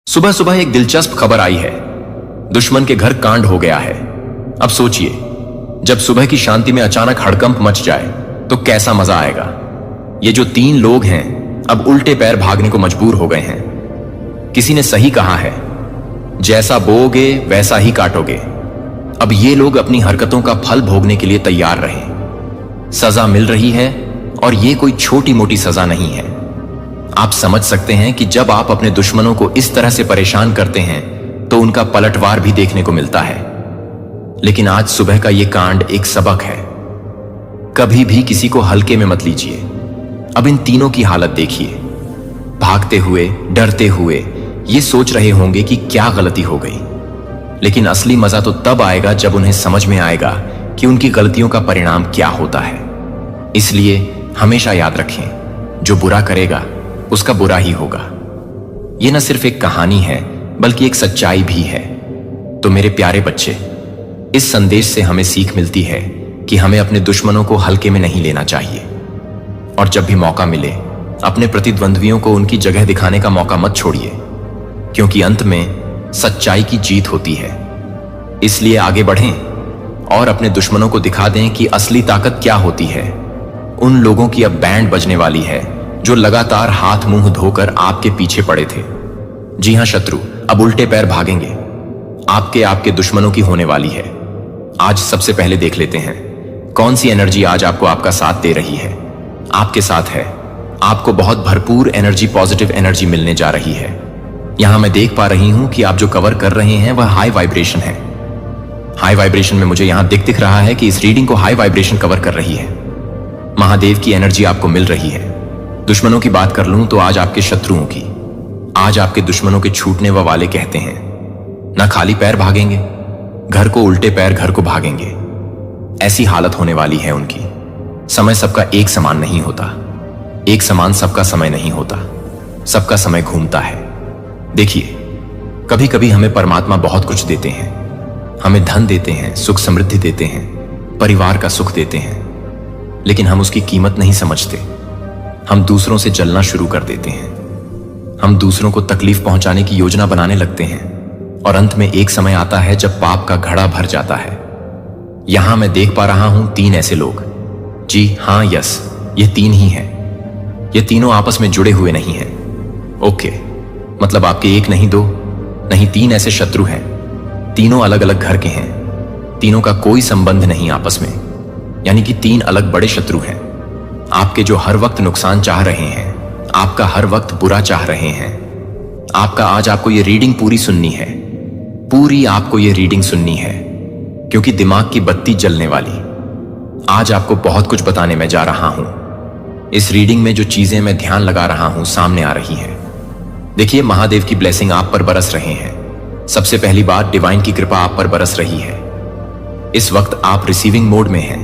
सुबह सुबह एक दिलचस्प खबर आई है। दुश्मन के घर कांड हो गया है। अब सोचिए, जब सुबह की शांति में अचानक हड़कंप मच जाए तो कैसा मजा आएगा। ये जो 3 लोग हैं अब उल्टे पैर भागने को मजबूर हो गए हैं। किसी ने सही कहा है, जैसा बोओगे वैसा ही काटोगे। अब ये लोग अपनी हरकतों का फल भोगने के लिए तैयार रहे। सजा मिल रही है और ये कोई छोटी मोटी सजा नहीं है। आप समझ सकते हैं कि जब आप अपने दुश्मनों को इस तरह से परेशान करते हैं तो उनका पलटवार भी देखने को मिलता है। लेकिन आज सुबह का यह कांड एक सबक है। कभी भी किसी को हल्के में मत लीजिए। अब इन तीनों की हालत देखिए, भागते हुए, डरते हुए, ये सोच रहे होंगे कि क्या गलती हो गई। लेकिन असली मजा तो तब आएगा जब उन्हें समझ में आएगा कि उनकी गलतियों का परिणाम क्या होता है। इसलिए हमेशा याद रखें, जो बुरा करेगा उसका बुरा ही होगा। यह न सिर्फ एक कहानी है बल्कि एक सच्चाई भी है। तो मेरे प्यारे बच्चे, इस संदेश से हमें सीख मिलती है कि हमें अपने दुश्मनों को हल्के में नहीं लेना चाहिए। और जब भी मौका मिले अपने प्रतिद्वंद्वियों को उनकी जगह दिखाने का मौका मत छोड़िए, क्योंकि अंत में सच्चाई की जीत होती है। इसलिए आगे बढ़ें और अपने दुश्मनों को दिखा दें कि असली ताकत क्या होती है। उन लोगों की अब बैंड बजने वाली है जो लगातार हाथ मुंह धोकर आपके पीछे पड़े थे। जी हां शत्रु, अब उल्टे पैर भागेंगे। आपके दुश्मनों की होने वाली है। आज सबसे पहले देख लेते हैं कौन सी एनर्जी आज आपको आपका साथ दे रही है। आपके साथ है। आपको बहुत भरपूर एनर्जी, पॉजिटिव एनर्जी मिलने जा रही है। यहां मैं देख पा रही हूं कि आप जो कवर कर रहे हैं वह हाई वाइब्रेशन है। हाई वाइब्रेशन में मुझे यहां दिख रहा है कि इस रीडिंग को हाई वाइब्रेशन कवर कर रही है। महादेव की एनर्जी आपको मिल रही है। दुश्मनों की बात कर लूं तो आज आपके शत्रुओं की। आज आपके दुश्मनों के छूटने वाले कहते हैं, ना खाली पैर भागेंगे, घर को उल्टे पैर घर को भागेंगे। ऐसी हालत होने वाली है उनकी। समय सबका एक समान नहीं होता। एक समान सबका समय नहीं होता। सबका समय घूमता है। देखिए, कभी कभी हमें परमात्मा बहुत कुछ देते हैं। हमें धन देते हैं, सुख समृद्धि देते हैं, परिवार का सुख देते हैं। लेकिन हम उसकी कीमत नहीं समझते। हम दूसरों से जलना शुरू कर देते हैं। हम दूसरों को तकलीफ पहुंचाने की योजना बनाने लगते हैं और अंत में एक समय आता है जब पाप का घड़ा भर जाता है। यहां मैं देख पा रहा हूं 3 ऐसे लोग। जी हां, यस, ये 3 ही हैं। ये तीनों आपस में जुड़े हुए नहीं हैं। ओके, मतलब आपके 1 नहीं 2 नहीं 3 ऐसे शत्रु हैं। तीनों अलग अलग घर के हैं। तीनों का कोई संबंध नहीं आपस में, यानी कि 3 अलग बड़े शत्रु हैं। आपके जो हर वक्त नुकसान चाह रहे हैं, आपका हर वक्त बुरा चाह रहे हैं। आपको ये रीडिंग पूरी सुननी है। पूरी आपको ये रीडिंग सुननी है, क्योंकि दिमाग की बत्ती जलने वाली। आज आपको बहुत कुछ बताने में जा रहा हूं। इस रीडिंग में जो चीजें मैं ध्यान लगा रहा हूं सामने आ रही हैं। देखिए, महादेव की ब्लेसिंग आप पर बरस रहे हैं। सबसे पहली बात, डिवाइन की कृपा आप पर बरस रही है। इस वक्त आप रिसीविंग मोड में हैं।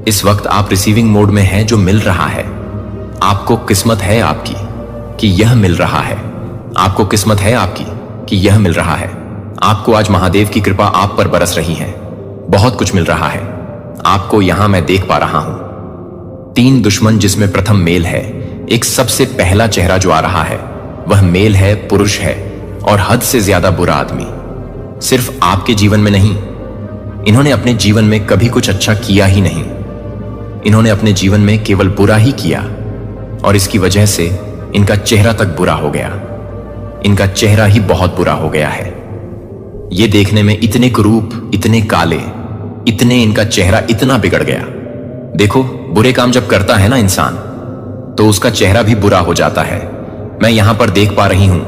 इस वक्त आप रिसीविंग मोड में हैं। जो मिल रहा है आपको, किस्मत है आपकी कि यह मिल रहा है। आपको किस्मत है आपकी कि यह मिल रहा है। आपको आज महादेव की कृपा आप पर बरस रही है। बहुत कुछ मिल रहा है आपको। यहां मैं देख पा रहा हूं 3 दुश्मन, जिसमें प्रथम मेल है। एक सबसे पहला चेहरा जो आ रहा है वह मेल है, पुरुष है और हद से ज्यादा बुरा आदमी। सिर्फ आपके जीवन में नहीं, इन्होंने अपने जीवन में कभी कुछ अच्छा किया ही नहीं। इन्होंने अपने जीवन में केवल बुरा ही किया और इसकी वजह से इनका चेहरा तक बुरा हो गया। इनका चेहरा ही बहुत बुरा हो गया है। ये देखने में इतने कुरूप, इतने काले, इतने, इनका चेहरा इतना बिगड़ गया। देखो, बुरे काम जब करता है ना इंसान, तो उसका चेहरा भी बुरा हो जाता है। मैं यहां पर देख पा रही हूं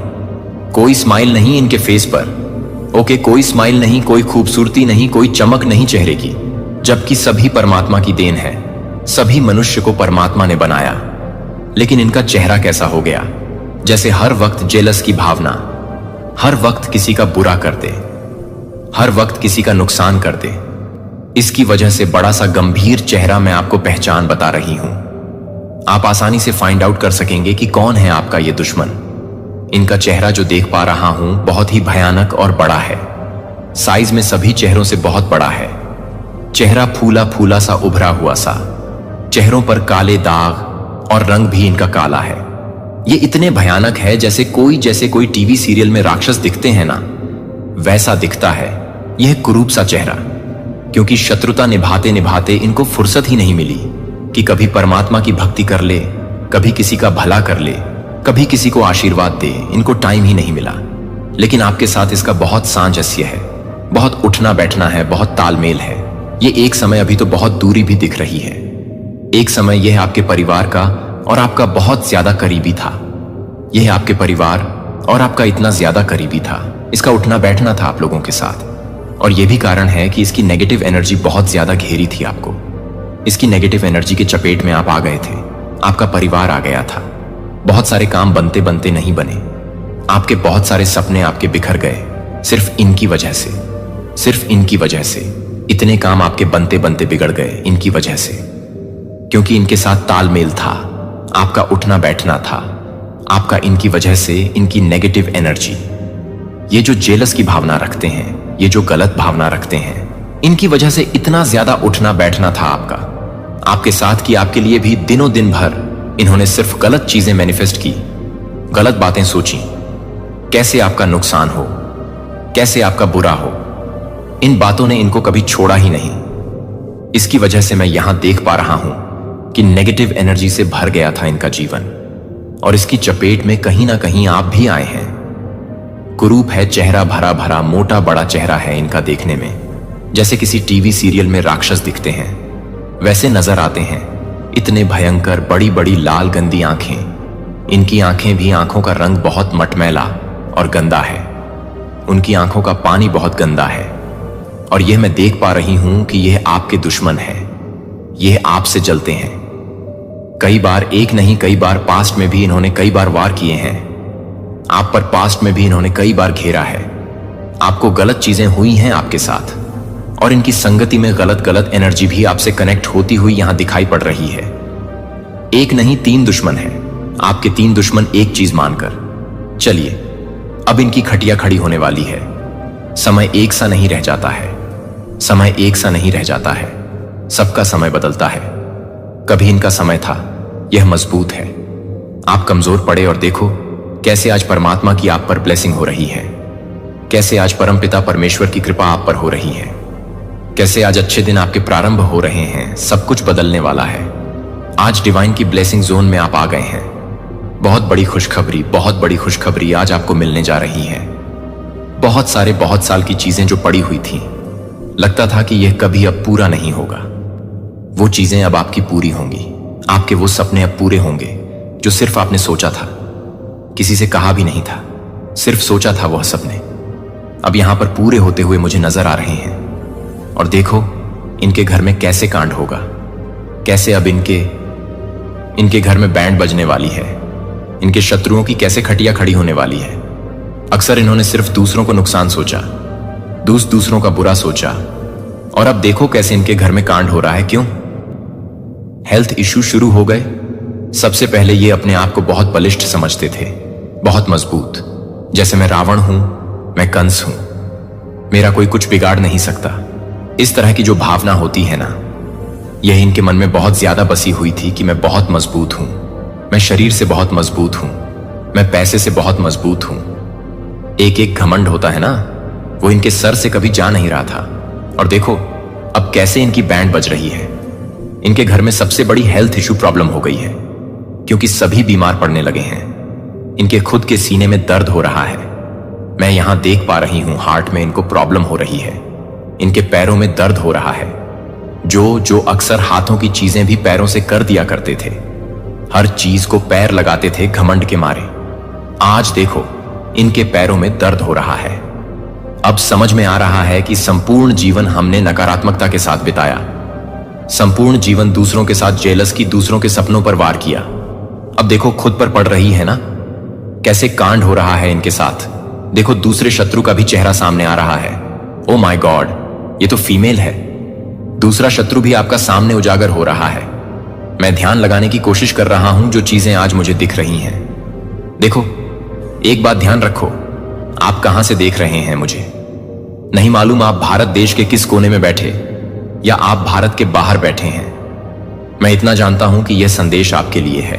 कोई स्माइल नहीं इनके फेस पर। ओके, कोई स्माइल नहीं, कोई खूबसूरती नहीं, कोई चमक नहीं चेहरे की, जबकि सभी परमात्मा की देन है। सभी मनुष्य को परमात्मा ने बनाया, लेकिन इनका चेहरा कैसा हो गया, जैसे हर वक्त जेलस की भावना, हर वक्त किसी का बुरा कर दे, हर वक्त किसी का नुकसान कर दे। इसकी वजह से बड़ा सा गंभीर चेहरा मैं आपको पहचान बता रही हूं। आप आसानी से फाइंड आउट कर सकेंगे कि कौन है आपका ये दुश्मन। इनका चेहरा जो देख पा रहा हूं बहुत ही भयानक और बड़ा है। साइज में सभी चेहरों से बहुत बड़ा है। चेहरा फूला फूला सा, उभरा हुआ सा। चेहरों पर काले दाग और रंग भी इनका काला है। ये इतने भयानक है जैसे कोई टीवी सीरियल में राक्षस दिखते हैं ना, वैसा दिखता है यह कुरूप सा चेहरा। क्योंकि शत्रुता निभाते निभाते इनको फुर्सत ही नहीं मिली कि कभी परमात्मा की भक्ति कर ले, कभी किसी का भला कर ले, कभी किसी को आशीर्वाद दे। इनको टाइम ही नहीं मिला। लेकिन आपके साथ इसका बहुत सामंजस्य है, बहुत उठना बैठना है, बहुत तालमेल है। ये एक समय अभी तो बहुत दूरी भी दिख रही है। एक समय यह आपके परिवार का और आपका बहुत ज्यादा करीबी था। यह आपके परिवार और आपका इतना ज्यादा करीबी था, इसका उठना बैठना था आप लोगों के साथ। और यह भी कारण है कि इसकी नेगेटिव एनर्जी बहुत ज्यादा घेरी थी आपको। इसकी नेगेटिव एनर्जी के चपेट में आप आ गए थे। आपका परिवार आ गया था। बहुत सारे काम बनते बनते नहीं बने। आपके बहुत सारे सपने आपके बिखर गए सिर्फ इनकी वजह से, सिर्फ इनकी वजह से। इतने काम आपके बनते बनते बिगड़ गए इनकी वजह से, क्योंकि इनके साथ तालमेल था, आपका उठना बैठना था। आपका इनकी वजह से, इनकी नेगेटिव एनर्जी, ये जो जेलस की भावना रखते हैं, ये जो गलत भावना रखते हैं, इनकी वजह से इतना ज्यादा उठना बैठना था आपका आपके साथ कि आपके लिए भी दिनों दिन भर इन्होंने सिर्फ गलत चीजें मैनिफेस्ट की, गलत बातें सोची, कैसे आपका नुकसान हो, कैसे आपका बुरा हो। इन बातों ने इनको कभी छोड़ा ही नहीं। इसकी वजह से मैं यहां देख पा रहा हूं कि नेगेटिव एनर्जी से भर गया था इनका जीवन, और इसकी चपेट में कहीं ना कहीं आप भी आए हैं। कुरूप है चेहरा, भरा भरा मोटा बड़ा चेहरा है इनका देखने में, जैसे किसी टीवी सीरियल में राक्षस दिखते हैं वैसे नजर आते हैं। इतने भयंकर बड़ी बड़ी लाल गंदी आंखें। इनकी आंखें भी, आंखों का रंग बहुत मटमैला और गंदा है। उनकी आंखों का पानी बहुत गंदा है। और यह मैं देख पा रही हूं कि यह आपके दुश्मन है। यह आपसे जलते हैं। कई बार, एक नहीं कई बार पास्ट में भी इन्होंने कई बार वार किए हैं आप पर। पास्ट में भी इन्होंने कई बार घेरा है आपको। गलत चीजें हुई हैं आपके साथ, और इनकी संगति में गलत गलत एनर्जी भी आपसे कनेक्ट होती हुई यहां दिखाई पड़ रही है। एक नहीं 3 दुश्मन हैं आपके। 3 दुश्मन एक चीज मानकर चलिए। अब इनकी खटिया खड़ी होने वाली है। समय एक सा नहीं रह जाता है। समय एक सा नहीं रह जाता है। सबका समय बदलता है। कभी इनका समय था, यह मजबूत है। आप कमजोर पड़े और देखो कैसे आज परमात्मा की आप पर ब्लेसिंग हो रही है। कैसे आज परमपिता परमेश्वर की कृपा आप पर हो रही है। कैसे आज अच्छे दिन आपके प्रारंभ हो रहे हैं। सब कुछ बदलने वाला है। आज डिवाइन की ब्लेसिंग जोन में आप आ गए हैं। बहुत बड़ी खुशखबरी, बहुत बड़ी खुशखबरी आज आपको मिलने जा रही है। बहुत साल की चीजें जो पड़ी हुई थी, लगता था कि यह कभी अब पूरा नहीं होगा, वो चीजें अब आपकी पूरी होंगी। आपके वो सपने अब पूरे होंगे जो सिर्फ आपने सोचा था, किसी से कहा भी नहीं था, सिर्फ सोचा था। वह सपने अब यहां पर पूरे होते हुए मुझे नजर आ रहे हैं। और देखो इनके घर में कैसे कांड होगा, कैसे अब इनके घर में बैंड बजने वाली है। इनके शत्रुओं की कैसे खटिया खड़ी होने वाली है। अक्सर इन्होंने सिर्फ दूसरों को नुकसान सोचा, दूसरों का बुरा सोचा, और अब देखो कैसे इनके घर में कांड हो रहा है। क्यों? हेल्थ इश्यू शुरू हो गए। सबसे पहले ये अपने आप को बहुत बलिष्ठ समझते थे, बहुत मजबूत, जैसे मैं रावण हूं, मैं कंस हूं, मेरा कोई कुछ बिगाड़ नहीं सकता। इस तरह की जो भावना होती है ना, यह इनके मन में बहुत ज्यादा बसी हुई थी कि मैं बहुत मजबूत हूं, मैं शरीर से बहुत मजबूत हूं, मैं पैसे से बहुत मजबूत हूं। एक घमंड होता है ना, वो इनके सर से कभी जा नहीं रहा था। और देखो अब कैसे इनकी बैंड बज रही है। इनके घर में सबसे बड़ी हेल्थ इशू प्रॉब्लम हो गई है, क्योंकि सभी बीमार पड़ने लगे हैं। इनके खुद के सीने में दर्द हो रहा है। मैं यहां देख पा रही हूं हार्ट में इनको प्रॉब्लम हो रही है। इनके पैरों में दर्द हो रहा है। जो अक्सर हाथों की चीजें भी पैरों से कर दिया करते थे, हर चीज को पैर लगाते थे घमंड के मारे, आज देखो इनके पैरों में दर्द हो रहा है। अब समझ में आ रहा है कि संपूर्ण जीवन हमने नकारात्मकता के साथ बिताया। संपूर्ण जीवन दूसरों के साथ जेलस की, दूसरों के सपनों पर वार किया। अब देखो खुद पर पड़ रही है ना, कैसे कांड हो रहा है इनके साथ। देखो दूसरे शत्रु का भी चेहरा सामने आ रहा है। ओ माय गॉड, ये तो फीमेल है। दूसरा शत्रु भी आपका सामने उजागर हो रहा है। मैं ध्यान लगाने की कोशिश कर रहा हूं जो चीजें आज मुझे दिख रही हैं। देखो एक बात ध्यान रखो, आप कहां से देख रहे हैं मुझे नहीं मालूम। आप भारत देश के किस कोने में बैठे या आप भारत के बाहर बैठे हैं, मैं इतना जानता हूं कि यह संदेश आपके लिए है।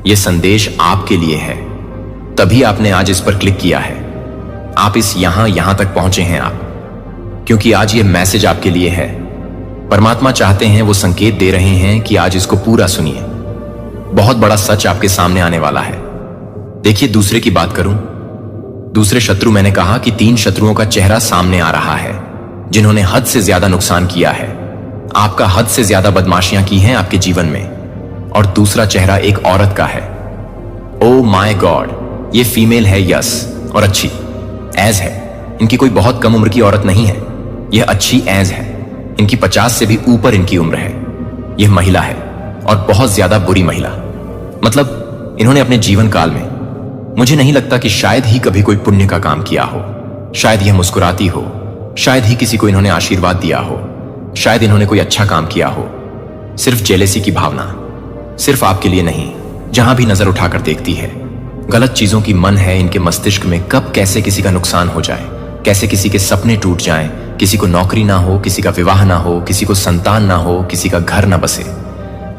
ये संदेश आपके लिए है, तभी आपने आज इस पर क्लिक किया है। आप इस यहां तक पहुंचे हैं आप, क्योंकि आज ये मैसेज आपके लिए है। परमात्मा चाहते हैं, वो संकेत दे रहे हैं कि आज इसको पूरा सुनिए। बहुत बड़ा सच आपके सामने आने वाला है। देखिए, दूसरे की बात करूं, दूसरे शत्रु, मैंने कहा कि 3 शत्रुओं का चेहरा सामने आ रहा है जिन्होंने हद से ज्यादा नुकसान किया है। आपका हद से ज्यादा बदमाशियां की हैं आपके जीवन में। और दूसरा चेहरा एक औरत का है। ओ माय गॉड, ये फीमेल है, यस, और अच्छी एज है। इनकी कोई बहुत कम उम्र की औरत नहीं है, यह अच्छी एज है। इनकी 50 से भी ऊपर इनकी उम्र है। यह महिला है, और बहुत ज्यादा बुरी महिला। मतलब इन्होंने अपने जीवन काल में, मुझे नहीं लगता कि शायद ही कभी कोई पुण्य का काम किया हो। शायद यह मुस्कुराती हो, शायद ही किसी को इन्होंने आशीर्वाद दिया हो, शायद इन्होंने कोई अच्छा काम किया हो। सिर्फ जेलेसी की भावना, सिर्फ आपके लिए नहीं, जहां भी नजर उठाकर देखती है, गलत चीजों की मन है इनके मस्तिष्क में। कब कैसे किसी का नुकसान हो जाए, कैसे किसी के सपने टूट जाएं, किसी को नौकरी ना हो, किसी का विवाह ना हो, किसी को संतान ना हो, किसी का घर ना बसे।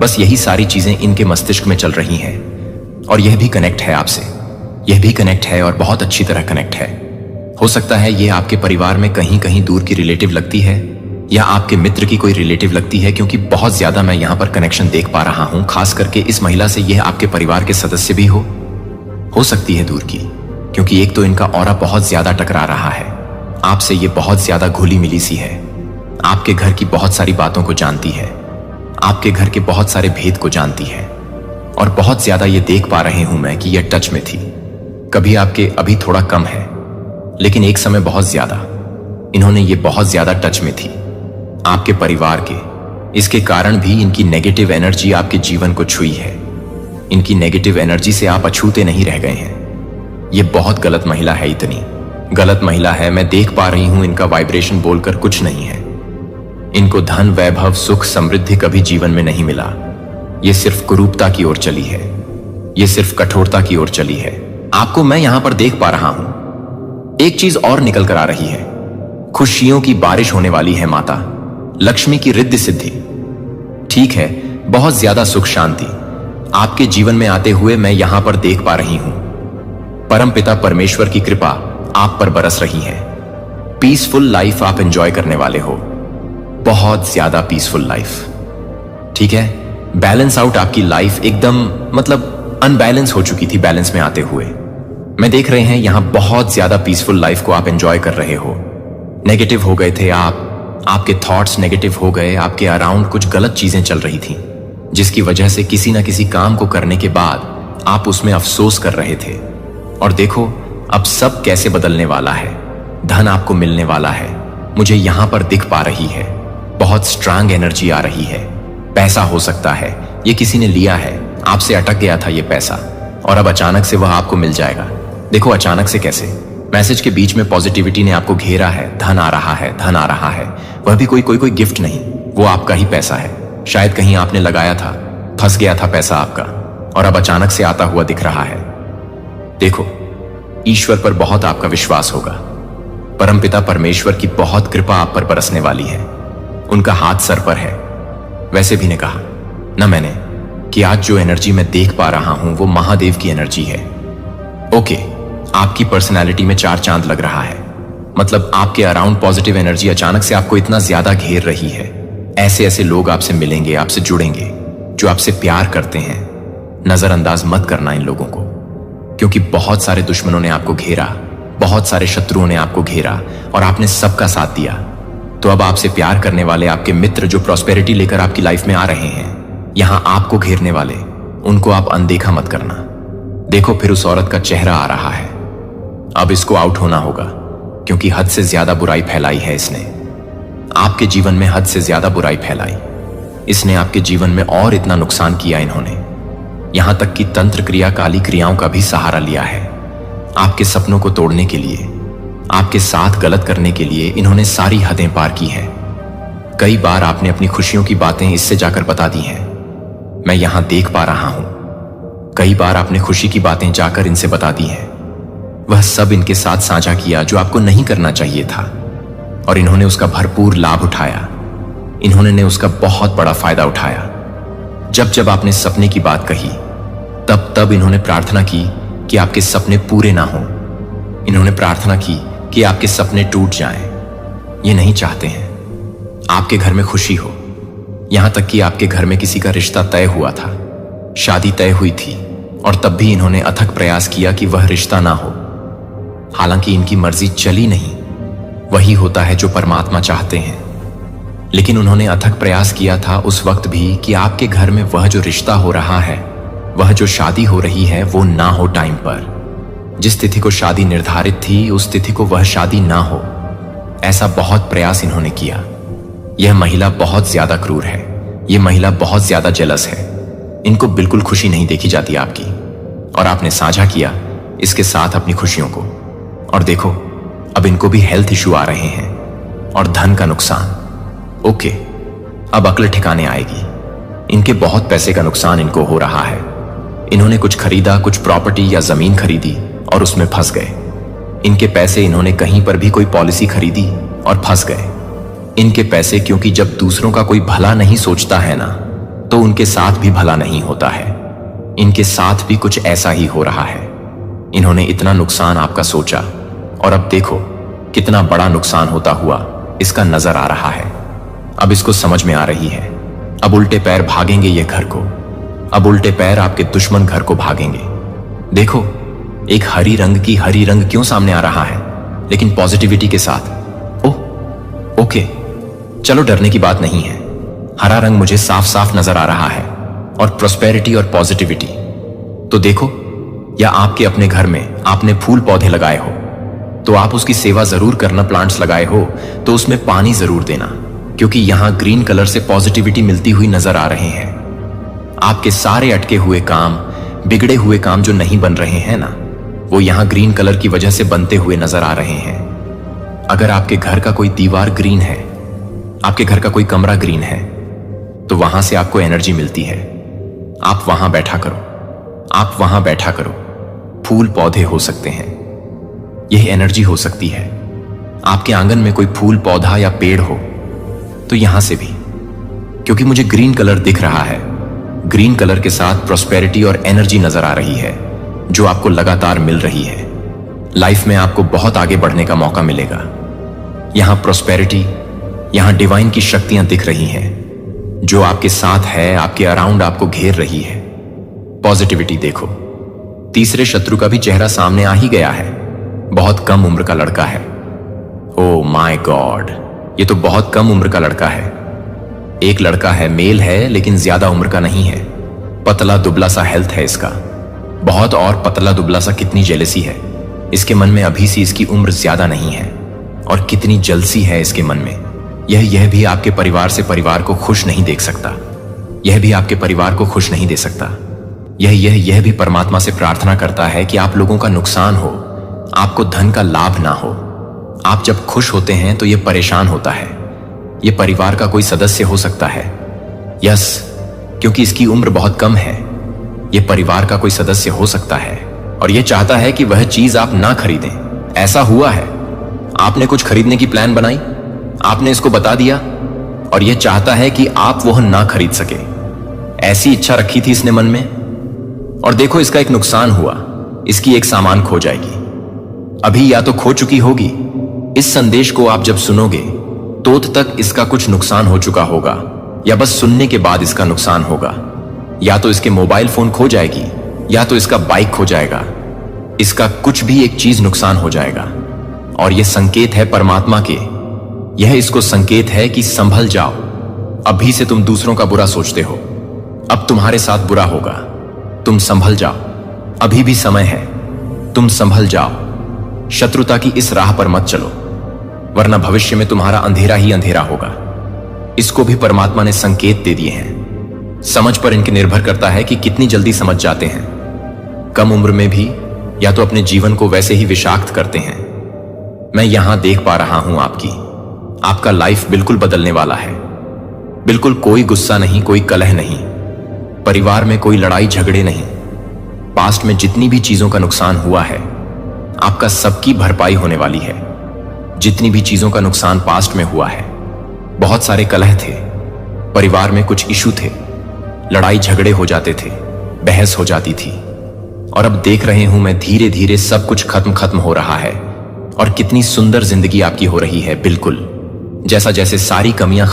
बस यही सारी चीजें इनके मस्तिष्क में चल रही हैं। और यह भी कनेक्ट है आपसे, यह भी कनेक्ट है, और बहुत अच्छी तरह कनेक्ट है। हो सकता है यह आपके परिवार में कहीं कहीं दूर की रिलेटिव लगती है, या आपके मित्र की कोई रिलेटिव लगती है, क्योंकि बहुत ज्यादा मैं यहां पर कनेक्शन देख पा रहा हूं। खास करके इस महिला से यह आपके परिवार के सदस्य भी हो सकती है दूर की, क्योंकि एक तो इनका ऑरा बहुत ज्यादा टकरा रहा है आपसे। ये बहुत ज्यादा घुली मिली सी है, आपके घर की बहुत सारी बातों को जानती है, आपके घर के बहुत सारे भेद को जानती है। और बहुत ज्यादा ये देख पा रहे हूं मैं कि ये टच में थी। कभी आपके अभी थोड़ा कम है, लेकिन एक समय बहुत ज्यादा इन्होंने ये बहुत ज्यादा टच में थी आपके परिवार के। इसके कारण भी इनकी नेगेटिव एनर्जी आपके जीवन को छुई है। इनकी नेगेटिव एनर्जी से आप अछूते नहीं रह गए हैं। ये बहुत गलत महिला है, इतनी गलत महिला है। मैं देख पा रही हूं इनका वाइब्रेशन बोलकर कुछ नहीं है। इनको धन, वैभव, सुख, समृद्धि कभी जीवन में नहीं मिला। ये सिर्फ कुरूपता की ओर चली है, ये सिर्फ कठोरता की ओर चली है। आपको मैं यहां पर देख पा रहा हूं। एक चीज और निकल कर आ रही है, खुशियों की बारिश होने वाली है माता लक्ष्मी की रिद्धि सिद्धि। ठीक है, बहुत ज्यादा सुख शांति आपके जीवन में आते हुए मैं यहां पर देख पा रही हूं। परमपिता परमेश्वर की कृपा आप पर बरस रही है। पीसफुल लाइफ आप एंजॉय करने वाले हो, बहुत ज्यादा पीसफुल लाइफ। ठीक है, बैलेंस आउट आपकी लाइफ एकदम, मतलब अनबैलेंस हो चुकी थी बैलेंस में आते हुए। मैं देख रहे हैं यहां बहुत ज्यादा पीसफुल लाइफ को आप एंजॉय कर रहे हो। नेगेटिव हो गए थे आप, आपके थॉट्स नेगेटिव हो गए, आपके अराउंड कुछ गलत चीजें चल रही थी, जिसकी वजह से किसी ना किसी काम को करने के बाद आप उसमें अफसोस कर रहे थे। और देखो अब सब कैसे बदलने वाला है। धन आपको मिलने वाला है, मुझे यहां पर दिख पा रही है। बहुत स्ट्रांग एनर्जी आ रही है। पैसा हो सकता है ये किसी ने लिया है, आपसे अटक गया था ये पैसा, और अब अचानक से वह आपको मिल जाएगा। देखो अचानक से कैसे, मैसेज के बीच में पॉजिटिविटी ने आपको घेरा है। धन आ रहा है, धन आ रहा है, वह भी कोई गिफ्ट नहीं, वो आपका ही पैसा है। शायद कहीं आपने लगाया था, फंस गया था पैसा आपका, और अब अचानक से आता हुआ दिख रहा है। देखो ईश्वर पर बहुत आपका विश्वास होगा। परमपिता परमेश्वर की बहुत कृपा आप पर बरसने वाली है। उनका हाथ सर पर है। वैसे भी ने कहा ना मैंने कि आज जो एनर्जी मैं देख पा रहा हूं वो महादेव की एनर्जी है। ओके, आपकी पर्सनालिटी में 4 चांद लग रहा है। मतलब आपके अराउंड पॉजिटिव एनर्जी अचानक से आपको इतना ज्यादा घेर रही है। ऐसे ऐसे लोग आपसे मिलेंगे, आपसे जुड़ेंगे, जो आपसे प्यार करते हैं। नजरअंदाज मत करना इन लोगों को, क्योंकि बहुत सारे दुश्मनों ने आपको घेरा, बहुत सारे शत्रुओं ने आपको घेरा, और आपने सबका साथ दिया। तो अब आपसे प्यार करने वाले आपके मित्र जो प्रॉस्पेरिटी लेकर आपकी लाइफ में आ रहे हैं, यहां आपको घेरने वाले, उनको आप अनदेखा मत करना। देखो फिर उस औरत का चेहरा आ रहा है। अब इसको आउट होना होगा, क्योंकि हद से ज्यादा बुराई फैलाई है इसने। आपके जीवन में हद से ज्यादा बुराई फैलाई इसने, आपके जीवन में और इतना नुकसान किया इन्होंने। यहां तक कि तंत्र क्रिया, काली क्रियाओं का भी सहारा लिया है आपके सपनों को तोड़ने के लिए, आपके साथ गलत करने के लिए। इन्होंने सारी हदें पार की हैं। कई बार आपने अपनी खुशियों की बातें इससे जाकर बता दी हैं, मैं यहां देख पा रहा हूं। कई बार आपने खुशी की बातें जाकर इनसे बता दी हैं। वह सब इनके साथ साझा किया जो आपको नहीं करना चाहिए था, और इन्होंने उसका भरपूर लाभ उठाया। इन्होंने उसका बहुत बड़ा फायदा उठाया। जब जब आपने सपने की बात कही, तब इन्होंने प्रार्थना की कि आपके सपने पूरे ना हों। इन्होंने प्रार्थना की कि आपके सपने टूट जाएं। ये नहीं चाहते हैं आपके घर में खुशी हो। यहां तक कि आपके घर में किसी का रिश्ता तय हुआ था, शादी तय हुई थी, और तब भी इन्होंने अथक प्रयास किया कि वह रिश्ता ना हो। हालांकि इनकी मर्जी चली नहीं, वही होता है जो परमात्मा चाहते हैं। लेकिन उन्होंने अथक प्रयास किया था उस वक्त भी कि आपके घर में वह जो रिश्ता हो रहा है, वह जो शादी हो रही है, वो ना हो टाइम पर। जिस तिथि को शादी निर्धारित थी, उस तिथि को वह शादी ना हो। ऐसा बहुत प्रयास इन्होंने किया। यह महिला बहुत ज्यादा क्रूर है। यह महिला बहुत ज्यादा जेलस है। इनको बिल्कुल खुशी नहीं देखी जाती आपकी, और आपने साझा किया इसके साथ अपनी खुशियों को। और देखो, अब इनको भी हेल्थ इश्यू आ रहे हैं और धन का नुकसान। ओके, अब अक्ल ठिकाने आएगी। इनके बहुत पैसे का नुकसान इनको हो रहा है। इन्होंने कुछ खरीदा, कुछ प्रॉपर्टी या जमीन खरीदी और उसमें फंस गए। इनके पैसे इन्होंने कहीं पर भी कोई पॉलिसी खरीदी और फंस गए। इनके पैसे, क्योंकि जब दूसरों का कोई भला नहीं सोचता है ना, तो उनके साथ भी भला नहीं होता है। इनके साथ भी कुछ ऐसा ही हो रहा है। इन्होंने इतना नुकसान आपका सोचा, और अब देखो कितना बड़ा नुकसान होता हुआ इसका नजर आ रहा है। अब इसको समझ में आ रही है। अब उल्टे पैर भागेंगे ये घर को। अब उल्टे पैर आपके दुश्मन घर को भागेंगे। देखो, एक हरी रंग क्यों सामने आ रहा है, लेकिन पॉजिटिविटी के साथ। ओह ओके, चलो डरने की बात नहीं है। हरा रंग मुझे साफ साफ नजर आ रहा है, और प्रोस्पेरिटी और पॉजिटिविटी। तो देखो, या आपके अपने घर में आपने फूल पौधे लगाए हो तो आप उसकी सेवा जरूर करना। प्लांट्स लगाए हो तो उसमें पानी जरूर देना, क्योंकि यहां ग्रीन कलर से पॉजिटिविटी मिलती हुई नजर आ रहे हैं। आपके सारे अटके हुए काम, बिगड़े हुए काम जो नहीं बन रहे हैं ना, वो यहां ग्रीन कलर की वजह से बनते हुए नजर आ रहे हैं। अगर आपके घर का कोई दीवार ग्रीन है, आपके घर का कोई कमरा ग्रीन है, तो वहां से आपको एनर्जी मिलती है। आप वहां बैठा करो, आप वहां बैठा करो। फूल पौधे हो सकते हैं, यह एनर्जी हो सकती है। आपके आंगन में कोई फूल पौधा या पेड़ हो तो यहां से भी, क्योंकि मुझे ग्रीन कलर दिख रहा है। ग्रीन कलर के साथ प्रॉस्पेरिटी और एनर्जी नजर आ रही है, जो आपको लगातार मिल रही है। लाइफ में आपको बहुत आगे बढ़ने का मौका मिलेगा। यहां प्रॉस्पेरिटी, यहां डिवाइन की शक्तियां दिख रही हैं, जो आपके साथ है, आपके अराउंड आपको घेर रही है। पॉजिटिविटी देखो। तीसरे शत्रु का भी चेहरा सामने आ ही गया है। बहुत कम उम्र का लड़का है। ओ माय गॉड, ये तो बहुत कम उम्र का लड़का है। एक लड़का है, मेल है, लेकिन ज्यादा उम्र का नहीं है। पतला दुबला सा हेल्थ है इसका, बहुत। और पतला दुबला सा कितनी जेलसी है इसके मन में। अभी से इसकी उम्र ज्यादा नहीं है, और कितनी जलसी है इसके मन में। यह भी आपके परिवार से परिवार को खुश नहीं देख सकता। यह भी आपके परिवार को खुश नहीं दे सकता। यह भी परमात्मा से प्रार्थना करता है कि आप लोगों का नुकसान हो, आपको धन का लाभ ना हो। आप जब खुश होते हैं तो यह परेशान होता है। यह परिवार का कोई सदस्य हो सकता है। यस, क्योंकि इसकी उम्र बहुत कम है, यह परिवार का कोई सदस्य हो सकता है, और यह चाहता है कि वह चीज आप ना खरीदें। ऐसा हुआ है, आपने कुछ खरीदने की प्लान बनाई, आपने इसको बता दिया, और यह चाहता है कि आप वह ना खरीद सके। ऐसी इच्छा रखी थी इसने मन में, और देखो इसका एक नुकसान हुआ। इसकी एक सामान खो जाएगी। अभी या तो खो चुकी होगी। इस संदेश को आप जब सुनोगे तो तक इसका कुछ नुकसान हो चुका होगा, या बस सुनने के बाद इसका नुकसान होगा। या तो इसके मोबाइल फोन खो जाएगी, या तो इसका बाइक खो जाएगा। इसका कुछ भी एक चीज नुकसान हो जाएगा। और यह संकेत है परमात्मा के। यह इसको संकेत है कि संभल जाओ। अभी से तुम दूसरों का बुरा सोचते हो, अब तुम्हारे साथ बुरा होगा। तुम संभल जाओ, अभी भी समय है। तुम संभल जाओ। शत्रुता की इस राह पर मत चलो, वरना भविष्य में तुम्हारा अंधेरा ही अंधेरा होगा। इसको भी परमात्मा ने संकेत दे दिए हैं। समझ पर इनके निर्भर करता है कि कितनी जल्दी समझ जाते हैं। कम उम्र में भी या तो अपने जीवन को वैसे ही विषाक्त करते हैं। मैं यहां देख पा रहा हूं आपका लाइफ बिल्कुल बदलने वाला है। बिल्कुल कोई गुस्सा नहीं, कोई कलह नहीं, परिवार में कोई लड़ाई झगड़े नहीं। पास्ट में जितनी भी चीजों का नुकसान हुआ है, आपका सबकी भरपाई होने वाली है। जितनी भी चीजों का नुकसान पास्ट में हुआ है, बहुत सारे कलह थे, परिवार में कुछ इशू थे, लड़ाई झगड़े हो जाते थे, बहस हो जाती थी। और अब देख रहे हूं मैं, धीरे धीरे सब कुछ खत्म हो रहा है और कितनी सुंदर जिंदगी आपकी हो रही है, बिल्कुल जैसा जैसे सारी कमियां